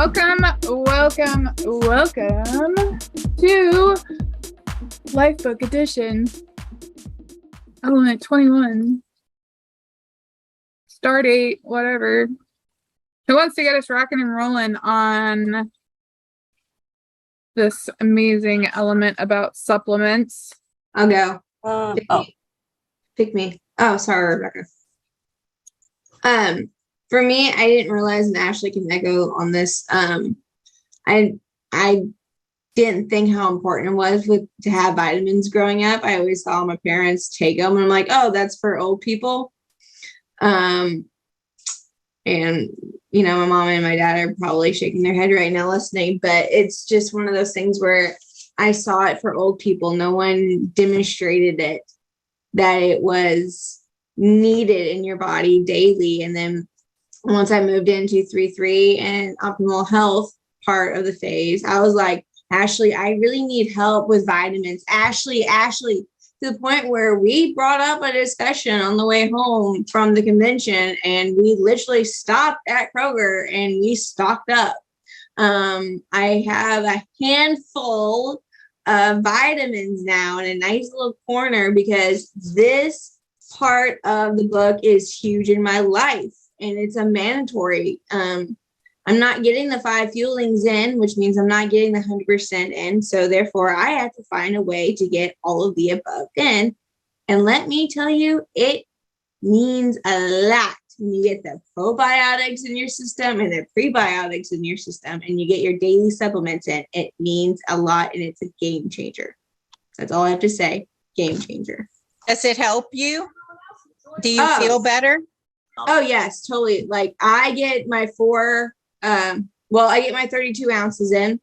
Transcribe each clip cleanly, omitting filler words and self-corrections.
Welcome to Lifebook Edition, Element 21. Start date, whatever. Who wants to get us rocking and rolling on this amazing element about supplements? I'll go. Pick me. Oh, sorry, Rebecca. For me, I didn't realize, and Ashley can echo on this. I didn't think how important it was to have vitamins growing up. I always saw my parents take them, and I'm like, oh, that's for old people. And you know, my mom and my dad are probably shaking their head right now listening, but it's just one of those things where I saw it for old people. No one demonstrated it, that it was needed in your body daily. And then once I moved into 3-3 and optimal health part of the phase, I was like, Ashley, I really need help with vitamins. Ashley, to the point where we brought up a discussion on the way home from the convention, and we literally stopped at Kroger and we stocked up. I have a handful of vitamins now in a nice little corner because this part of the book is huge in my life, and it's a mandatory. I'm not getting the 5 fuelings in, which means I'm not getting the 100% in. So therefore, I have to find a way to get all of the above in. And let me tell you, it means a lot when you get the probiotics in your system and the prebiotics in your system, and you get your daily supplements in. It means a lot, and it's a game changer. That's all I have to say. Game changer. Does it help you? Do you feel better? Oh, yes, totally. Like I get my I get my 32 ounces in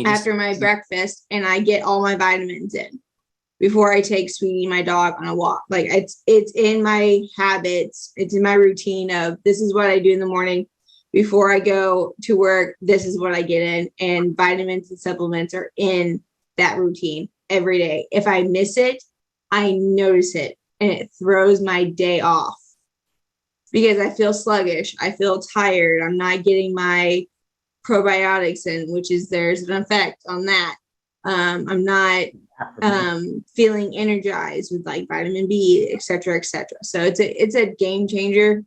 after my breakfast, and I get all my vitamins in before I take Sweetie, my dog, on a walk. Like it's in my habits. It's in my routine of this is what I do in the morning before I go to work. This is what I get in, and vitamins and supplements are in that routine every day. If I miss it, I notice it, and it throws my day off because I feel sluggish. I feel tired. I'm not getting my probiotics in, which is there's an effect on that. I'm not feeling energized with like vitamin B, et cetera, et cetera. So it's a game changer.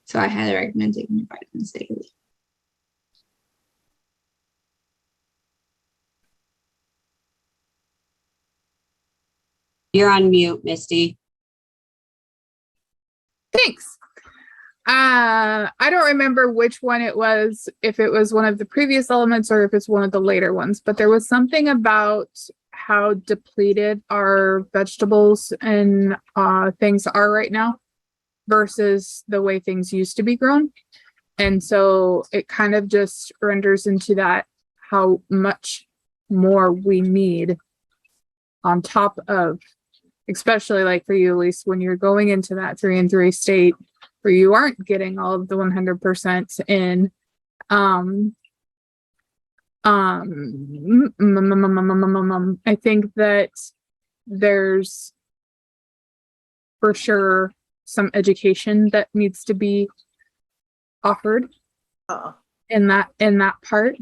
So I highly recommend taking your vitamins daily. You're on mute, Misty. Thanks. I don't remember which one it was, if it was one of the previous elements or if it's one of the later ones, but there was something about how depleted our vegetables and things are right now versus the way things used to be grown. And so it kind of just renders into that how much more we need on top of, especially like for you, Elise, when you're going into that 3-3 state where you aren't getting all of the 100% in. I think that there's for sure some education that needs to be offered in that part.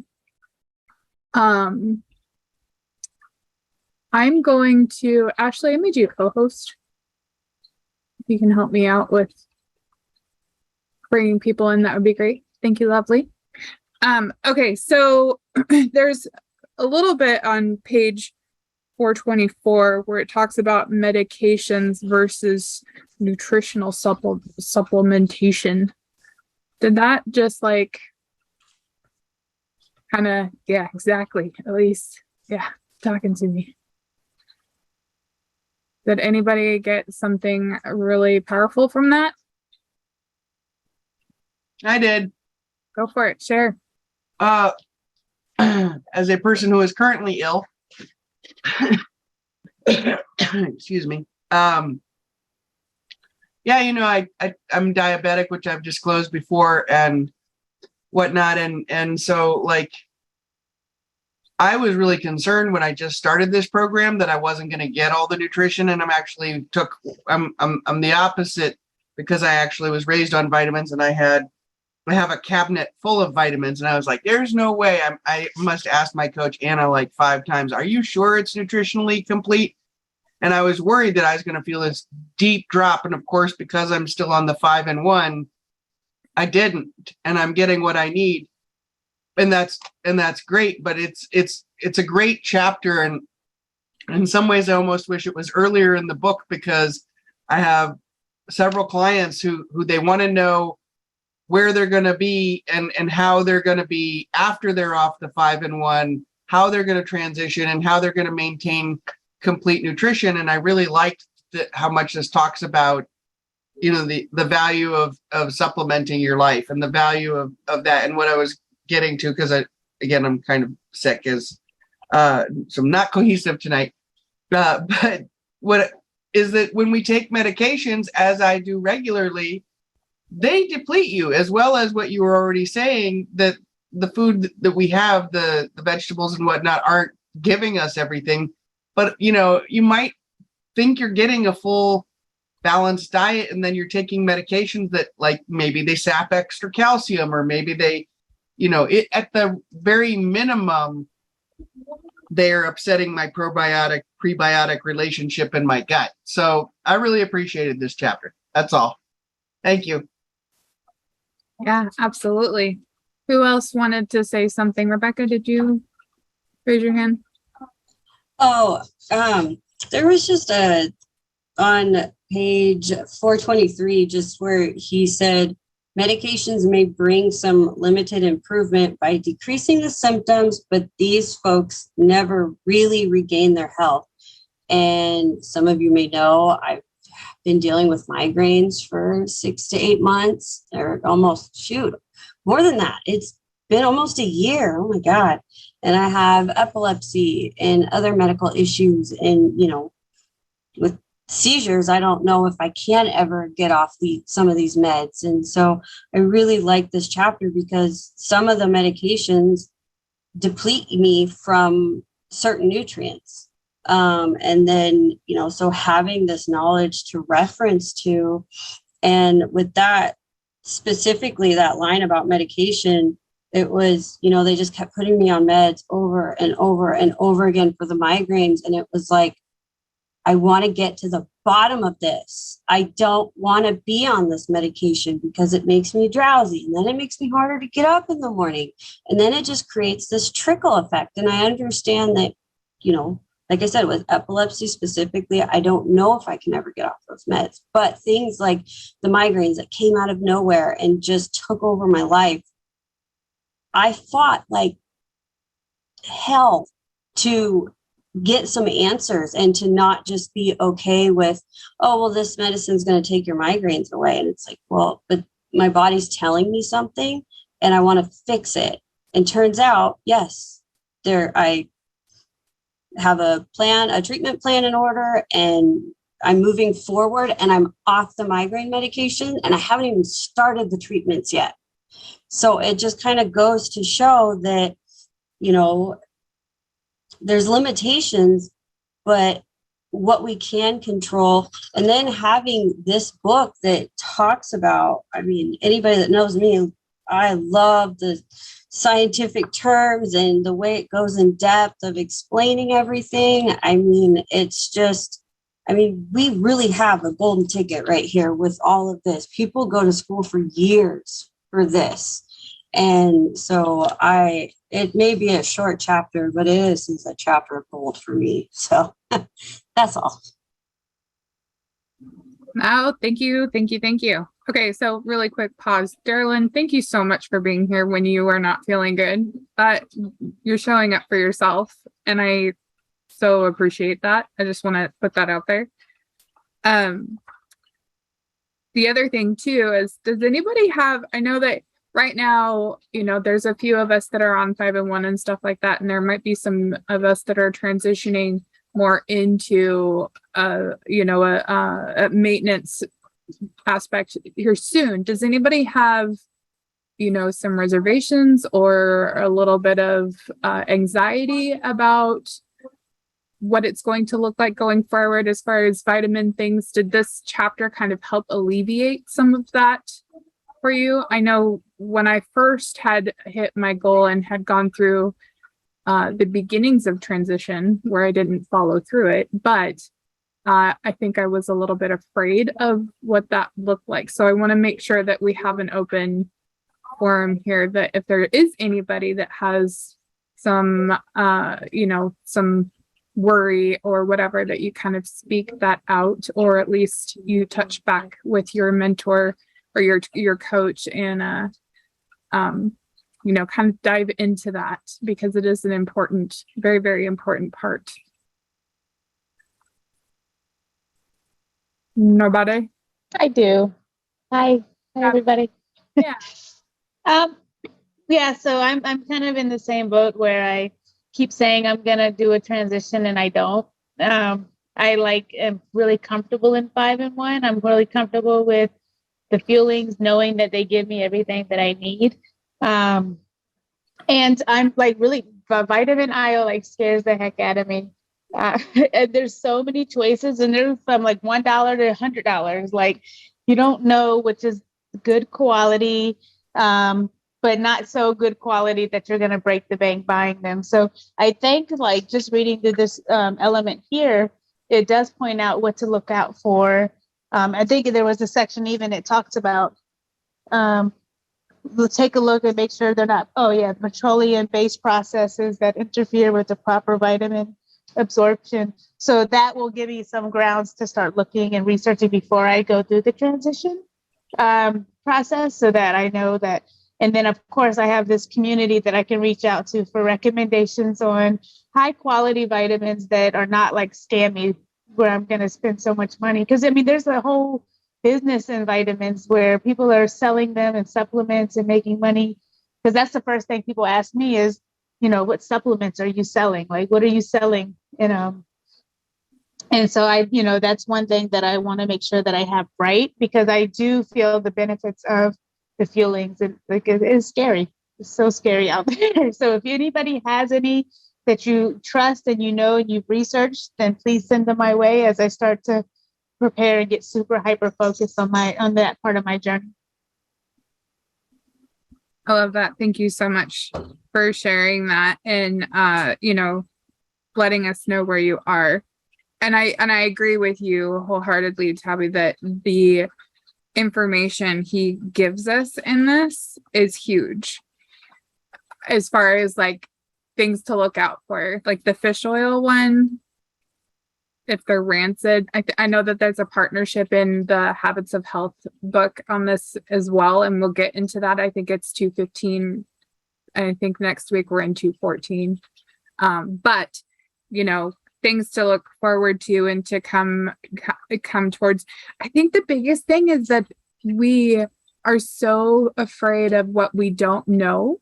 I'm going to, Ashley, I made you a co-host. If you can help me out with bringing people in, that would be great. Thank you, lovely. Okay, so there's a little bit on page 424 where it talks about medications versus nutritional supplementation. Did that just like kind of, yeah, exactly. At least, yeah, talking to me. Did anybody get something really powerful from that? I did. Go for it. Share. As a person who is currently ill, excuse me. Yeah, you know, I'm diabetic, which I've disclosed before and whatnot. And so like I was really concerned when I just started this program that I wasn't going to get all the nutrition, and I'm the opposite, because I actually was raised on vitamins, and I have a cabinet full of vitamins, and I was like, there's no way. I must ask my coach Anna like 5 times, are you sure it's nutritionally complete? And I was worried that I was going to feel this deep drop, and of course, because I'm still on the 5-in-1, I didn't, and I'm getting what I need. And that's great, but it's a great chapter, and in some ways I almost wish it was earlier in the book, because I have several clients who they want to know where they're going to be and how they're going to be after they're off the 5-in-1, how they're going to transition, and how they're going to maintain complete nutrition. And I really liked how much this talks about, the value of supplementing your life, and the value of that. And what I was getting to, because I'm kind of sick, is so I'm not cohesive tonight. But what is that when we take medications, as I do regularly, they deplete you, as well as what you were already saying, that the food that we have, the vegetables and whatnot, aren't giving us everything. But you might think you're getting a full balanced diet, and then you're taking medications that, like, maybe they sap extra calcium, or maybe they, at the very minimum, they're upsetting my probiotic prebiotic relationship in my gut. So I really appreciated this chapter. That's all. Thank you. Yeah, absolutely. Who else wanted to say something? Rebecca, did you raise your hand? Oh, there was just on page 423, just where he said, medications may bring some limited improvement by decreasing the symptoms, but these folks never really regain their health. And some of you may know, I've been dealing with migraines for 6 to 8 months, or almost, more than that. It's been almost a year. Oh my God. And I have epilepsy and other medical issues, and, with seizures, I don't know if I can ever get off some of these meds. And so I really like this chapter, because some of the medications deplete me from certain nutrients. And then, so having this knowledge to reference to, and with that, specifically that line about medication, it was, they just kept putting me on meds over and over and over again for the migraines. And it was like, I want to get to the bottom of this. I don't want to be on this medication because it makes me drowsy, and then it makes me harder to get up in the morning. And then it just creates this trickle effect. And I understand that, like I said, with epilepsy specifically, I don't know if I can ever get off those meds. But things like the migraines that came out of nowhere and just took over my life, I fought like hell to get some answers, and to not just be okay with, oh, well, this medicine's going to take your migraines away. And it's like, well, but my body's telling me something, and I want to fix it. And turns out, yes, I have a treatment plan in order, and I'm moving forward, and I'm off the migraine medication, and I haven't even started the treatments yet. So it just kind of goes to show that, there's limitations, but what we can control. And then having this book that talks about, anybody that knows me, I love the scientific terms and the way it goes in depth of explaining everything. It's just, we really have a golden ticket right here with all of this. People go to school for years for this. And so it may be a short chapter, but it is a chapter of gold for me. So that's all. Oh, thank you. Thank you. Thank you. Okay. So really quick pause. Darylyn, thank you so much for being here when you are not feeling good, but you're showing up for yourself. And I so appreciate that. I just want to put that out there. The other thing too is, does anybody have, I know that right now, there's a few of us that are on 5-in-1 and stuff like that. And there might be some of us that are transitioning more into, a maintenance aspect here soon. Does anybody have some reservations or a little bit of anxiety about what it's going to look like going forward as far as vitamin things, did this chapter kind of help alleviate some of that for you? I know when I first had hit my goal and had gone through the beginnings of transition where I didn't follow through it, but I think I was a little bit afraid of what that looked like. So I want to make sure that we have an open forum here, that if there is anybody that has some, some worry or whatever, that you kind of speak that out, or at least you touch back with your mentor or your coach and, kind of dive into that, because it is an important, very, very important part. Nobody? I do. Hi, everybody. Yeah. Yeah, so I'm kind of in the same boat where I keep saying I'm gonna do a transition and I don't. I am really comfortable in 5-in-1. I'm really comfortable with the feelings, knowing that they give me everything that I need. And I'm like really, vitamin IO scares the heck out of me. And there's so many choices, and there's from $1 to $100. You don't know which is good quality, but not so good quality that you're going to break the bank buying them. So I think just reading through this element here, it does point out what to look out for. I think there was a section even it talks about, we'll take a look and make sure they're not, petroleum-based processes that interfere with the proper vitamin absorption. So that will give me some grounds to start looking and researching before I go through the transition process, so that I know that. And then, of course, I have this community that I can reach out to for recommendations on high quality vitamins that are not scammy, where I'm going to spend so much money. Because, there's a whole business in vitamins where people are selling them in supplements and making money. Because that's the first thing people ask me is, what supplements are you selling? What are you selling? And so that's one thing that I want to make sure that I have right, because I do feel the benefits of the feelings, and it is scary. It's so scary out there. So if anybody has any that you trust and and you've researched, then please send them my way as I start to prepare and get super hyper focused on that part of my journey. I love that. Thank you so much for sharing that and, letting us know where you are. And I agree with you wholeheartedly, Tabby, that the information he gives us in this is huge as far as things to look out for, the fish oil one. If they're rancid, I know that there's a partnership in the Habits of Health book on this as well, and we'll get into that. I think it's 215, and I think next week we're in 214. But things to look forward to and to come towards. I think the biggest thing is that we are so afraid of what we don't know,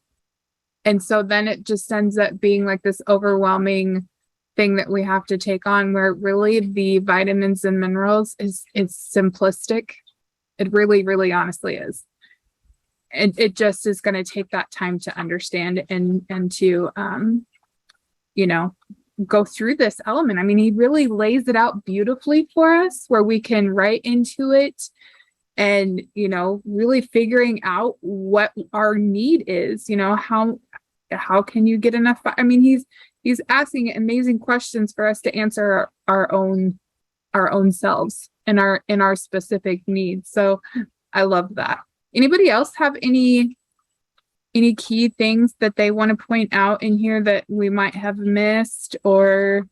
and so then it just ends up being this overwhelming thing that we have to take on, where really the vitamins and minerals is simplistic. It really, really honestly is. And it just is going to take that time to understand and to go through this element. He really lays it out beautifully for us, where we can write into it and really figuring out what our need is. How can you get enough? He's asking amazing questions for us to answer our own selves and our specific needs. So I love that. Anybody else have any key things that they want to point out in here that we might have missed, or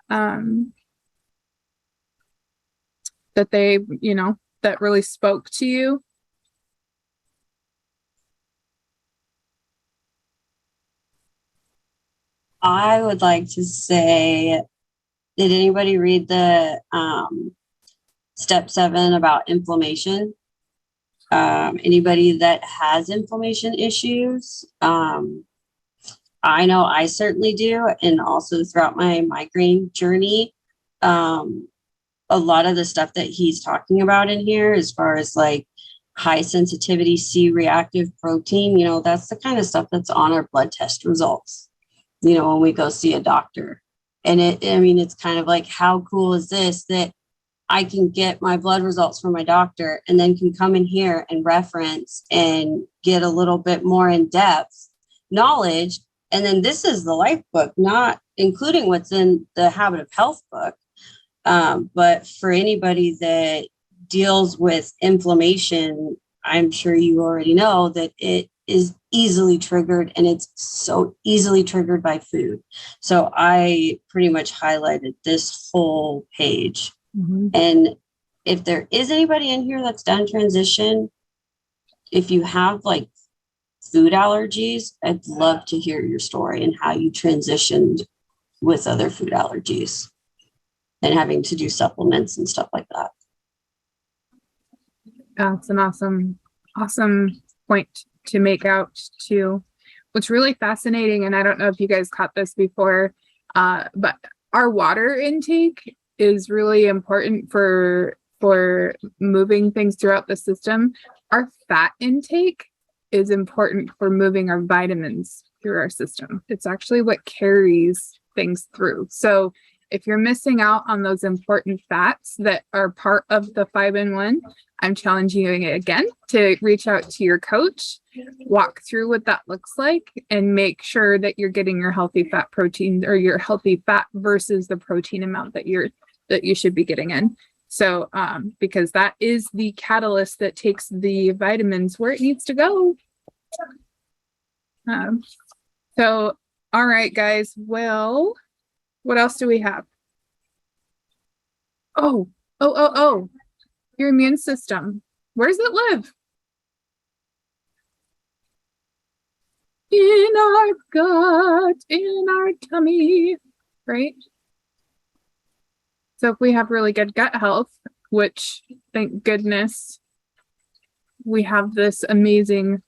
that they that really spoke to you? I would like to say, did anybody read the step 7 about inflammation? Anybody that has inflammation issues? I know I certainly do. And also throughout my migraine journey, a lot of the stuff that he's talking about in here, as far as high sensitivity C-reactive protein. That's the kind of stuff that's on our blood test results, when we go see a doctor. And it's kind of like, how cool is this that I can get my blood results from my doctor and then can come in here and reference and get a little bit more in-depth knowledge. And then this is the life book, not including what's in the habit of health book. But for anybody that deals with inflammation, I'm sure you already know that it is easily triggered, and it's so easily triggered by food. So I pretty much highlighted this whole page. And if there is anybody in here that's done transition, if you have like food allergies, I'd love to hear your story and how you transitioned with other food allergies and having to do supplements and stuff like that. That's an awesome point to make out too. What's really fascinating, and I don't know if you guys caught this before, but our water intake is really important for moving things throughout the system. Our fat intake is important for moving our vitamins through our system. It's actually what carries things through. So if you're missing out on those important fats that are part of the 5-in-1, I'm challenging you again to reach out to your coach, walk through what that looks like, and make sure that you're getting your healthy fat protein, or your healthy fat versus the protein amount that you should be getting in. So, because that is the catalyst that takes the vitamins where it needs to go. So, all right, guys. Well, what else do we have? Oh, your immune system. Where does it live? In our gut, in our tummy, right? So if we have really good gut health, which thank goodness we have this amazing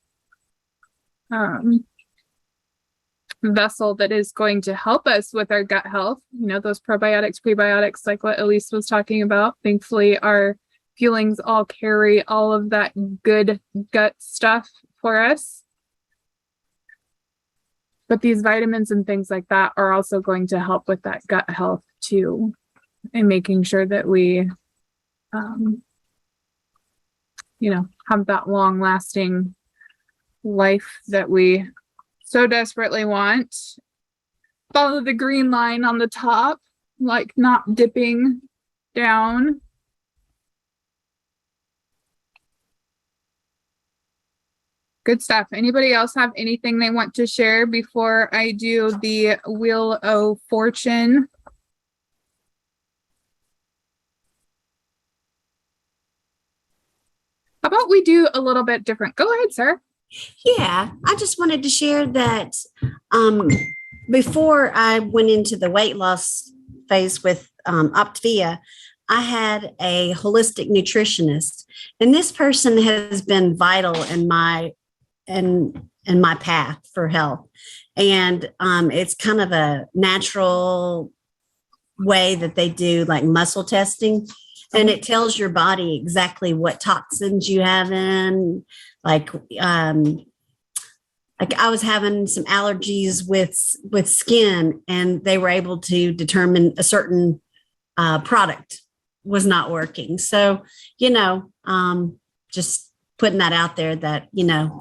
vessel that is going to help us with our gut health, those probiotics, prebiotics, like what Elise was talking about. Thankfully, our feelings all carry all of that good gut stuff for us. But these vitamins and things like that are also going to help with that gut health too, and making sure that we, have that long lasting life that we so desperately want. Follow the green line on the top, like not dipping down. Good stuff. Anybody else have anything they want to share before I do the Wheel of Fortune? How about we do a little bit different? Go ahead, sir. Yeah, I just wanted to share that before I went into the weight loss phase with Optavia, I had a holistic nutritionist, and this person has been vital in my path for health. And it's kind of a natural way that they do like muscle testing, and it tells your body exactly what toxins you have in. Like I was having some allergies with skin, and they were able to determine a certain product was not working. So, just putting that out there that,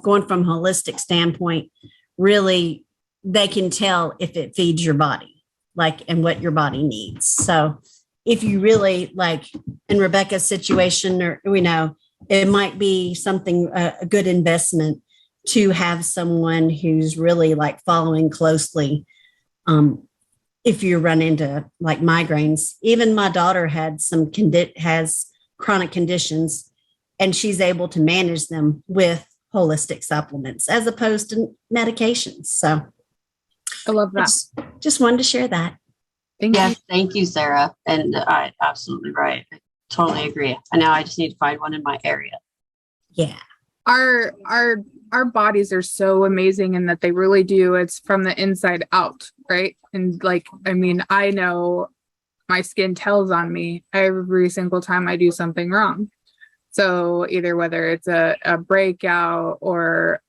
going from a holistic standpoint, really they can tell if it feeds your body, and what your body needs. So if you really like in Rebecca's situation, or, it might be something, a good investment to have someone who's really following closely. If you run into migraines, even my daughter had has chronic conditions, and she's able to manage them with holistic supplements as opposed to medications. So I love that. Just wanted to share that. Thank you. Thank you, Sarah. And I absolutely right. I totally agree. And now I just need to find one in my area. Yeah. Our bodies are so amazing in that they really do. It's from the inside out, right? And I know my skin tells on me every single time I do something wrong. So either whether it's a breakout or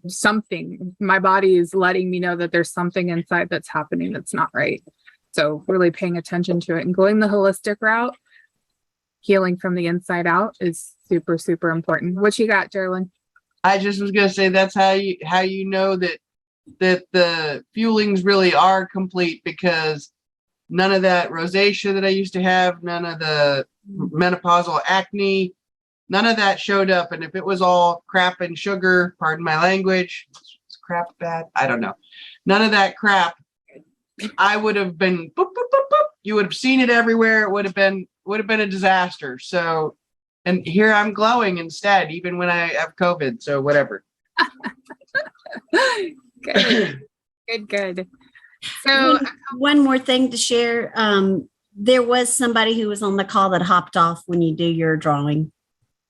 something, my body is letting me know that there's something inside that's happening that's not right. So really paying attention to it and going the holistic route, healing from the inside out is super, super important. What you got, Geraldine? I just was gonna say that's how you know that the fuelings really are complete, because none of that rosacea that I used to have, none of the menopausal acne, none of that showed up. And if it was all crap and sugar, pardon my language, is crap bad? I don't know. None of that crap, I would have been boop, boop, boop, boop. You would have seen it everywhere. It would have been a disaster. So, and here I'm glowing instead, even when I have COVID. So whatever. Good, good. So One more thing to share. There was somebody who was on the call that hopped off when you do your drawing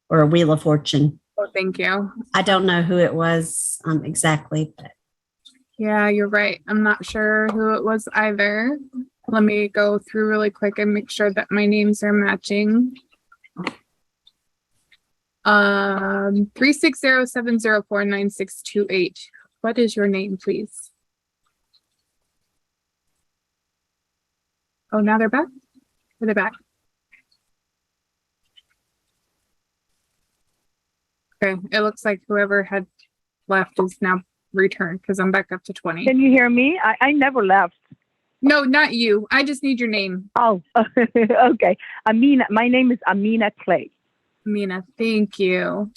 or a Wheel of Fortune. oh, thank you. I don't know who it was exactly, but Yeah, you're right. I'm not sure who it was either. Let me go through really quick and make sure that my names are matching. 360-704-9628. What is your name, please? Oh, now they're back? Are they back? Okay, it looks like whoever had left is now returned because I'm back up to 20. Can you hear me? I never left. No, not you. I just need your name. Oh, okay. Amina. My name is Amina Clay. Mina, thank you.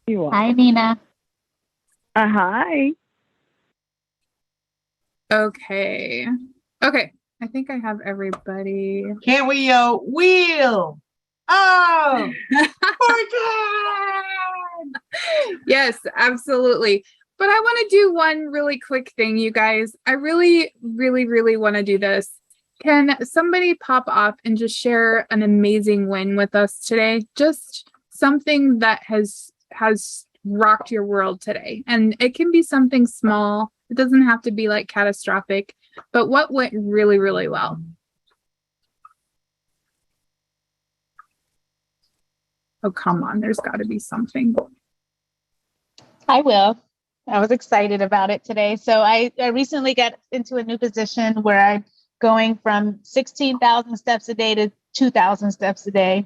You are. Hi, Nina. Hi. Okay. Okay. I think I have everybody. Can't we wheel? Oh, fortune! Yes, absolutely. But I want to do one really quick thing, you guys. I really, really, really want to do this. Can somebody pop off and just share an amazing win with us today? Just something that has rocked your world today. And it can be something small. It doesn't have to be like catastrophic, but what went really, really well? Oh, come on. There's got to be something. I will. I was excited about it today. So I recently got into a new position where I'm going from 16,000 steps a day to 2,000 steps a day.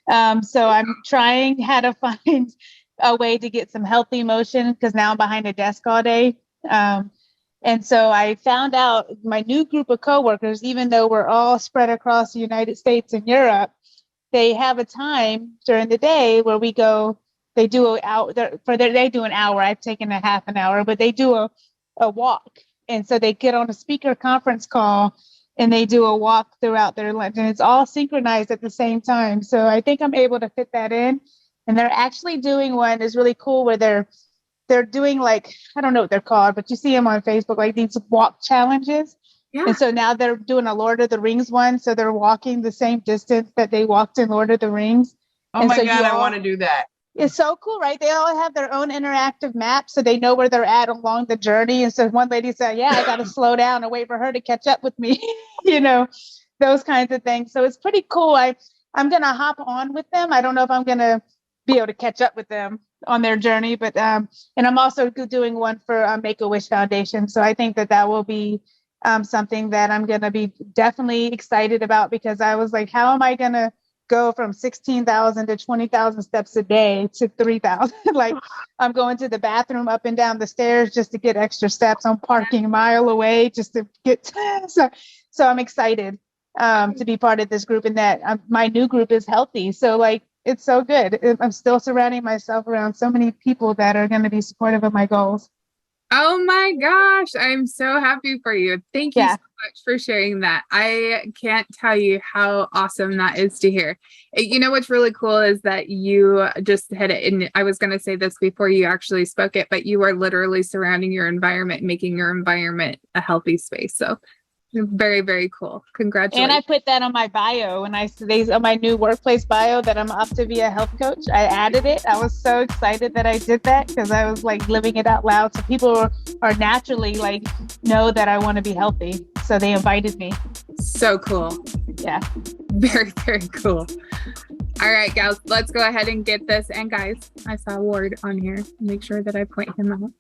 So I'm trying how to find a way to get some healthy motion because now I'm behind a desk all day. And so I found out my new group of coworkers, even though we're all spread across the United States and Europe, they have a time during the day where we go. They do they do an hour. I've taken a half an hour, but they do a walk. And so they get on a speaker conference call and they do a walk throughout their lunch, and it's all synchronized at the same time. So I think I'm able to fit that in. And they're actually doing one is really cool where they're doing like, I don't know what they're called, but you see them on Facebook, like these walk challenges. Yeah. And so now they're doing a Lord of the Rings one. So they're walking the same distance that they walked in Lord of the Rings. Oh And my so God, you I all- want to do that. It's so cool, right? They all have their own interactive map, so they know where they're at along the journey. And so one lady said, yeah, I got to slow down and wait for her to catch up with me, those kinds of things. So it's pretty cool. I'm going to hop on with them. I don't know if I'm going to be able to catch up with them on their journey, but and I'm also doing one for Make-A-Wish Foundation. So I think that will be something that I'm going to be definitely excited about, because I was like, how am I going to go from 16,000 to 20,000 steps a day to 3,000? Like, I'm going to the bathroom up and down the stairs just to get extra steps. I'm parking a mile away just to get. So I'm excited to be part of this group, and that my new group is healthy. So like, it's so good. I'm still surrounding myself around so many people that are going to be supportive of my goals. Oh my gosh, I'm so happy for you. Thank you Yeah. so much for sharing that. I can't tell you how awesome that is to hear. You know what's really cool is that you just hit it. And I was going to say this before you actually spoke it, but you are literally surrounding your environment, making your environment a healthy space. So very, very cool. Congratulations. And I put that on my bio on my new workplace bio that I'm Optavia health coach. I added it. I was so excited that I did that because I was like living it out loud. So people are naturally like know that I want to be healthy. So they invited me. So cool. Yeah. Very, very cool. All right, gals, let's go ahead and get this. And guys, I saw Ward on here. Make sure that I point him out.